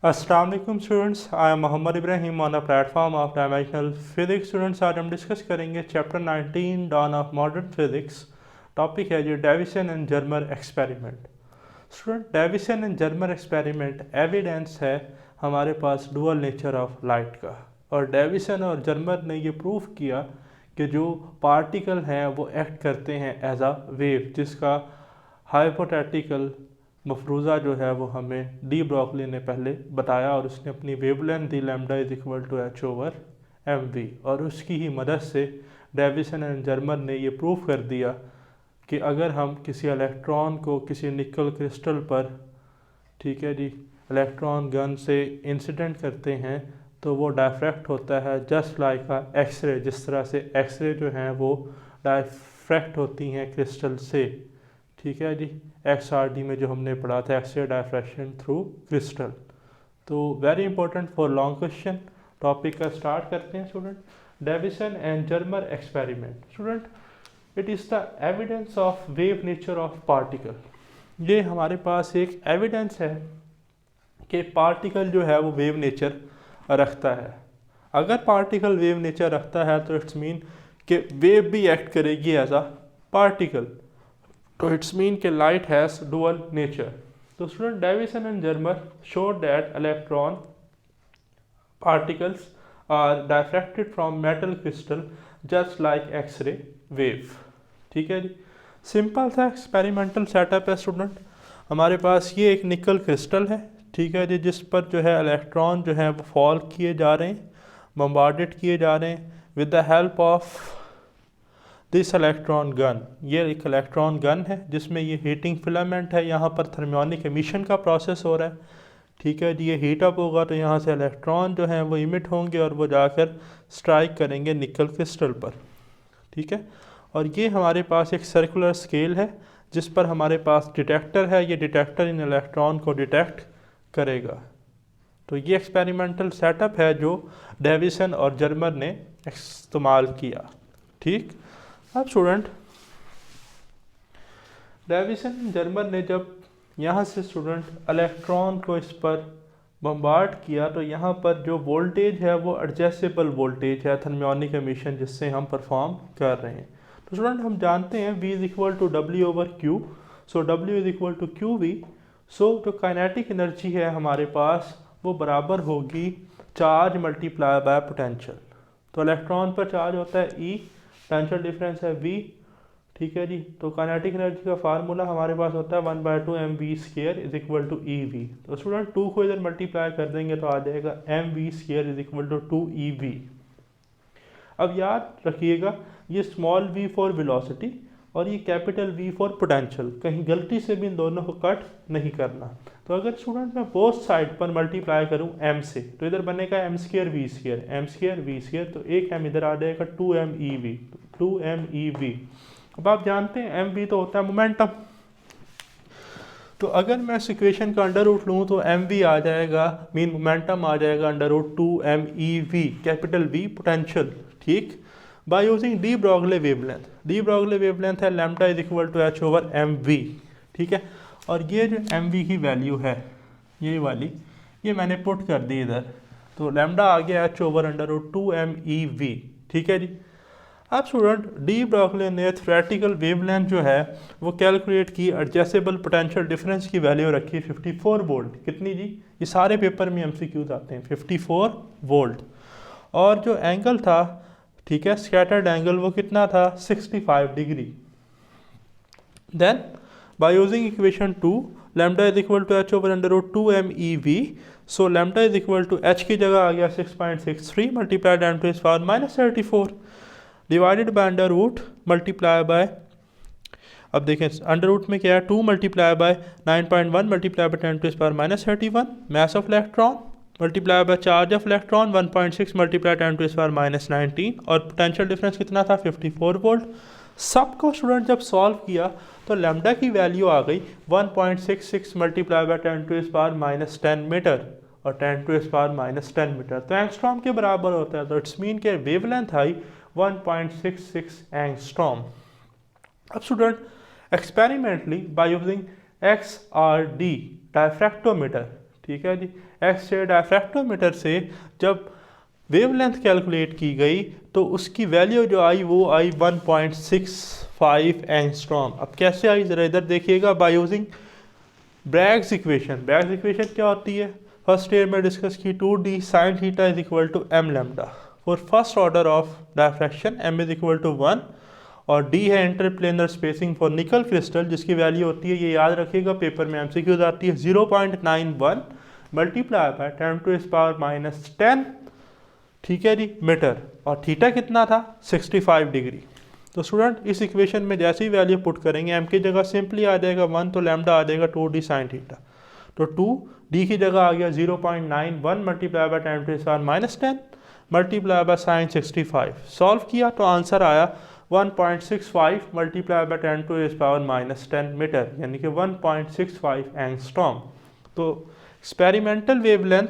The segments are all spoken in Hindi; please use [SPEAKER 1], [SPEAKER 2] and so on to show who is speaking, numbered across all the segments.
[SPEAKER 1] अस्सलाम वालेकुम students, I am Mohammad Ibrahim on the platform of dimensional physics. Students, आज हम डिस्कस करेंगे chapter 19 dawn of modern physics. Topic है जो Davisson and Germer experiment. Student, Davisson and Germer experiment evidence है हमारे पास डुअल नेचर ऑफ लाइट का, और डेविसन और जर्मर ने ये प्रूव किया कि जो पार्टिकल हैं वो एक्ट करते हैं एज आ वेव, जिसका हाइपोथेटिकल मफरूज़ा जो है वो हमें डी ब्रॉकली ने पहले बताया, और उसने अपनी वेवलेंथ दी lambda is equal to h/mv, और उसकी ही मदद से डेविसन एंड जर्मर ने ये प्रूव कर दिया कि अगर हम किसी इलेक्ट्रॉन को किसी निकल क्रिस्टल पर, ठीक है जी, इलेक्ट्रॉन गन से इंसिडेंट करते हैं तो वो डायफ्रैक्ट होता है जस्ट लाइक अ एक्सरे। जिस तरह से एक्सरे जो हैं वो डायफ्रैक्ट होती हैं क्रिस्टल से, ठीक है जी, XRD में जो हमने पढ़ा था, एक्सरे डायफ्रैक्शन थ्रू क्रिस्टल। तो very important for long question. Topic का स्टार्ट करते हैं student. Davisson and Germer experiment. Student, it is the evidence of wave nature of particle. ये हमारे पास एक एविडेंस है कि पार्टिकल जो है वो वेव नेचर रखता है। अगर पार्टिकल वेव नेचर रखता है तो इट्स मीन कि वेव भी एक्ट करेगी एज अ पार्टिकल, तो इट्स मीन के लाइट हैज़ डुअल नेचर। तो student, Davisson and Germer showed that electron particles are diffracted from metal crystal just like X-ray wave। ठीक है जी, सिंपल सा एक्सपेरिमेंटल सेटअप है स्टूडेंट। हमारे पास ये एक निकल क्रिस्टल है, ठीक है जी, जिस पर जो है इलेक्ट्रॉन जो है वो फॉल किए जा रहे हैं, बम्बार्डेड किए जा रहे हैं with the help of this electron gun. ये एक इलेक्ट्रॉन गन है जिसमें ये हीटिंग फिलामेंट है, यहाँ पर थर्मियोनिक एमिशन का प्रोसेस हो रहा है, ठीक है जी। ये हीट अप होगा तो यहाँ से इलेक्ट्रॉन जो हैं वो इमिट होंगे और वो जाकर स्ट्राइक करेंगे निकल क्रिस्टल पर, ठीक है। और ये हमारे पास एक सर्कुलर स्केल है जिस पर हमारे पास डिटेक्टर है, ये डिटेक्टर इन इलेक्ट्रॉन को डिटेक्ट करेगा। तो ये एक्सपेरिमेंटल सेटअप है जो डेविसन और जर्मर ने इस्तेमाल किया, ठीक। अब स्टूडेंट, डेविसन जर्मर ने जब यहाँ से स्टूडेंट इलेक्ट्रॉन को इस पर बम्बार्ड किया तो यहाँ पर जो वोल्टेज है वो एडजस्टेबल वोल्टेज है, थर्मियोनिक एमिशन जिससे हम परफॉर्म कर रहे हैं। तो स्टूडेंट, हम जानते हैं V is equal to W/Q, so W is equal to QV। So जो काइनेटिक एनर्जी है हमारे पास वो बराबर होगी चार्ज मल्टीप्लाई बाय पोटेंशियल। तो इलेक्ट्रॉन पर चार्ज होता है E, पोटेंशियल डिफरेंस है V, ठीक है जी। तो काइनेटिक एनर्जी का फार्मूला हमारे पास होता है 1/2 mv² is equal to EV। तो स्टूडेंट, 2 को इधर मल्टीप्लाई कर देंगे तो आ जाएगा mv² is equal to 2EV। अब याद रखिएगा, ये स्मॉल v फॉर वेलोसिटी और ये कैपिटल V फॉर पोटेंशियल, कहीं गलती से भी इन दोनों को कट नहीं करना। तो अगर स्टूडेंट मैं बोथ साइड पर मल्टीप्लाई करूं m से तो इधर बनेगा m² v², तो एक m इधर आ जाएगा 2mev। अब आप जानते हैं mv तो होता है मोमेंटम, तो अगर मैं इस इक्वेशन का अंडर रूट लूँ तो mv आ जाएगा, मीन मोमेंटम आ जाएगा under root 2mev, capital V potential, ठीक। By using de Broglie wavelength. De Broglie wavelength है lambda is equal to h/mv, ठीक है। और ये जो mv की वैल्यू है ये वाली, ये मैंने पुट कर दी इधर, तो लैम्डा आ गया h/√2mev, ठीक है जी। अब स्टूडेंट, डी ब्रॉगले ने थ्योरेटिकल वेवलेंथ जो है वो कैलकुलेट की, एडजस्टेबल पोटेंशियल डिफरेंस की वैल्यू रखी 54 वोल्ट। कितनी जी? ये सारे पेपर में MCQs आते हैं, 54 वोल्ट। और जो एंगल था, ठीक है, स्कैटर्ड एंगल, वो कितना था? 65 degree. Then by using equation 2, lambda is equal to h/√2mev, so lambda is equal to h की जगह आ गया 6.63 multiply 10⁻⁻34 divided by under root multiply by, अब देखें अंडर रूट में क्या है, 2 multiply by 9.1 multiply by 10⁻31 mass of electron multiply by charge of electron 1.6 multiply 10⁻19 और पोटेंशियल डिफरेंस कितना था? 54 वोल्ट। सबको स्टूडेंट जब सॉल्व किया तो लैम्डा की वैल्यू आ गई 1.66 मल्टीप्लाई बाय 10⁻10 मीटर और 10⁻10 मीटर, तो एंगस्ट्रॉम के बराबर होता है। तो इट्स मीन के वेवलेंथ आई 1.66 एंगस्ट्रॉम। अब student, experimentally by using XRD डायफ्रैक्टोमीटर, ठीक है जी। एक्स-रे डायफ्रैक्टोमीटर से जब वेवलेंथ कैलकुलेट की गई तो उसकी वैल्यू जो आई वो आई 1.65 एंगस्ट्रॉम। अब कैसे आई ज़रा इधर देखिएगा, by using Bragg's equation. Bragg's equation क्या होती है, फर्स्ट ईयर में डिस्कस की, 2d sin theta is equal to m lambda for first order of diffraction, m is equal to 1, और d है interplanar spacing for nickel crystal जिसकी वैल्यू होती है, ये याद रखिएगा पेपर में MCQs आती है, 0.91 मल्टीप्लाई बाय 10⁻⁻10, ठीक है जी, मीटर, और थीटा कितना था 65 डिग्री। तो स्टूडेंट इस इक्वेशन में जैसे ही वैल्यू पुट करेंगे, m की जगह सिंपली आ जाएगा 1, तो लैम्डा आ जाएगा 2d sin थीटा, तो 2d की जगह आ गया 0.91 multiply by 10⁻⁻10 multiply by sine 65। Solve किया तो आंसर आया 1.65 मल्टीप्लाई बाय 10⁻⁻10 मीटर, यानी कि 1.65 एंगस्ट्रॉम। तो एक्सपेरिमेंटल वेवलेंथ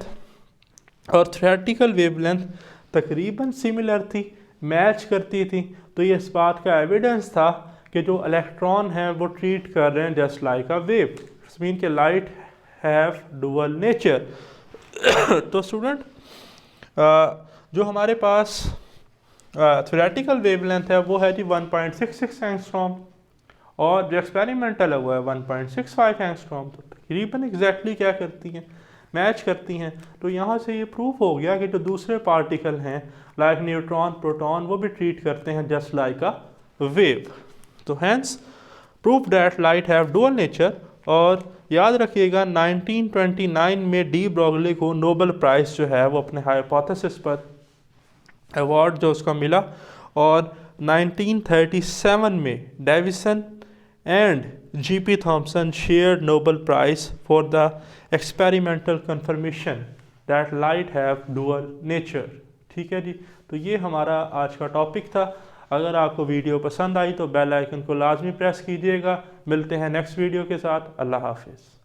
[SPEAKER 1] और थ्योरेटिकल वेवलेंथ तकरीबन सिमिलर थी, मैच करती थी। तो ये इस बात का एविडेंस था कि जो इलेक्ट्रॉन हैं वो ट्रीट कर रहे हैं just like a wave, mean के लाइट हैव डुअल नेचर। तो स्टूडेंट जो हमारे पास थ्योरेटिकल वेवलेंथ है वो है जी 1.66 एंगस्ट्रॉम, और जो एक्सपेरिमेंटल है वो है 1.65 एंगस्ट्रॉम। तो तकरीबन एग्जैक्टली क्या करती हैं, मैच करती हैं। तो यहाँ से ये प्रूफ हो गया कि जो दूसरे पार्टिकल हैं लाइक न्यूट्रॉन, प्रोटॉन, वो भी ट्रीट करते हैं जस्ट लाइक अ वेव। तो hence proof that light have dual nature. और याद रखिएगा 1929 में डी ब्रोगली को नोबेल प्राइज़ जो है वो अपने हाइपोथेसिस पर अवार्ड जो उसका मिला, और 1937 में Davisson and GP Thomson shared Nobel prize for the experimental confirmation that light have dual nature. ठीक है जी, तो ये हमारा आज का टॉपिक था। अगर आपको वीडियो पसंद आई तो बेल आइकन को लाजमी प्रेस कीजिएगा। मिलते हैं नेक्स्ट वीडियो के साथ। अल्लाह हाफिज़।